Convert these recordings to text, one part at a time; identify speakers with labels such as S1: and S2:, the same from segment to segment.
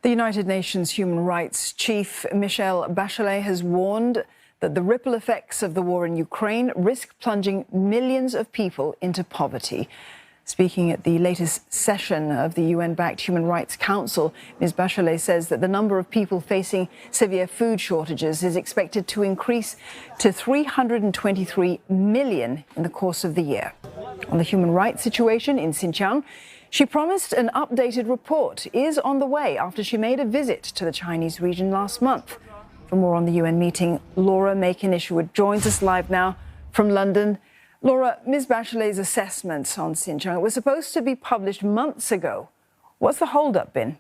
S1: The United Nations Human Rights Chief Michelle Bachelet has warned that the ripple effects of the war in Ukraine risk plunging millions of people into poverty. Speaking at the latest session of the UN-backed Human Rights Council, Ms. Bachelet says that the number of people facing severe food shortages is expected to increase to 323 million in the course of the year. On the human rights situation in Xinjiang, she promised an updated report is on the way after she made a visit to the Chinese region last month. For more on the UN meeting, Laura Makin-Isherwood joins us live now from London. Laura, Ms. Bachelet's assessment on Xinjiang was supposed to be published months ago. What's the hold-up been?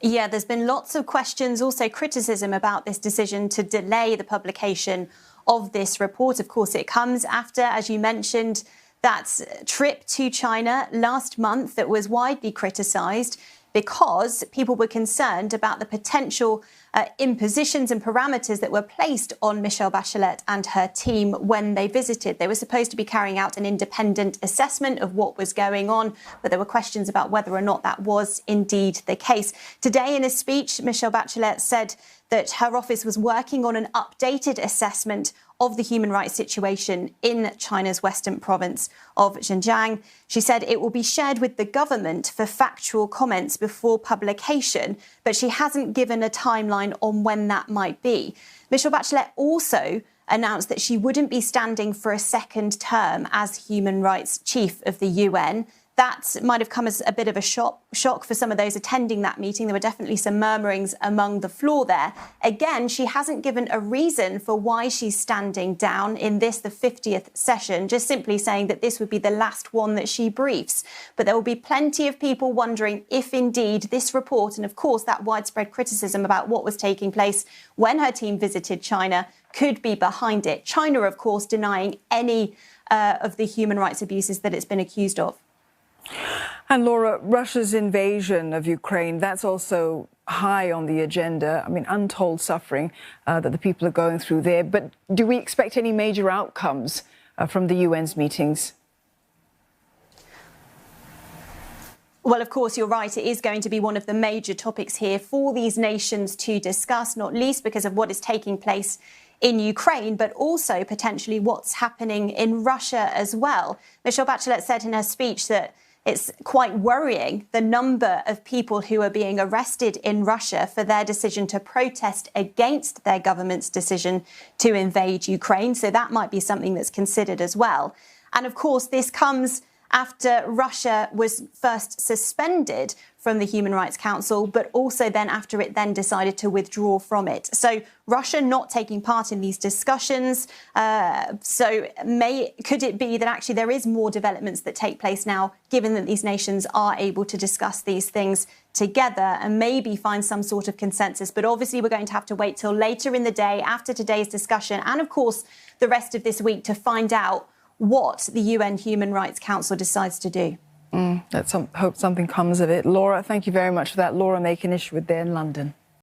S2: Yeah, there's been lots of questions, also criticism about this decision to delay the publication of this report. Of course, it comes after, as you mentioned, that trip to China last month that was widely criticised because people were concerned about the potential impositions and parameters that were placed on Michelle Bachelet and her team when they visited. They were supposed to be carrying out an independent assessment of what was going on, but there were questions about whether or not that was indeed the case. Today, in a speech, Michelle Bachelet said that her office was working on an updated assessment of the human rights situation in China's western province of Xinjiang. She said it will be shared with the government for factual comments before publication, but she hasn't given a timeline on when that might be. Michelle Bachelet also announced that she wouldn't be standing for a second term as human rights chief of the UN. That might have come as a bit of a shock for some of those attending that meeting. There were definitely some murmurings among the floor there. Again, she hasn't given a reason for why she's standing down in this, the 50th session, just simply saying that this would be the last one that she briefs. But there will be plenty of people wondering if indeed this report, and of course that widespread criticism about what was taking place when her team visited China, could be behind it. China, of course, denying any of the human rights abuses that it's been accused of.
S1: And Laura, Russia's invasion of Ukraine, that's also high on the agenda. I mean, untold suffering that the people are going through there. But do we expect any major outcomes from the UN's meetings?
S2: Well, of course, you're right. It is going to be one of the major topics here for these nations to discuss, not least because of what is taking place in Ukraine, but also potentially what's happening in Russia as well. Michelle Bachelet said in her speech that it's quite worrying, the number of people who are being arrested in Russia for their decision to protest against their government's decision to invade Ukraine. So that might be something that's considered as well. And of course, this comes after Russia was first suspended from the Human Rights Council, but also then after it then decided to withdraw from it. So Russia not taking part in these discussions. Could it be that actually there is more developments that take place now, given that these nations are able to discuss these things together and maybe find some sort of consensus? But obviously, we're going to have to wait till later in the day after today's discussion and, of course, the rest of this week to find out what the UN Human Rights Council decides to do.
S1: Let's hope something comes of it. Laura, thank you very much for that. Laura Makin-Isherwood there in London.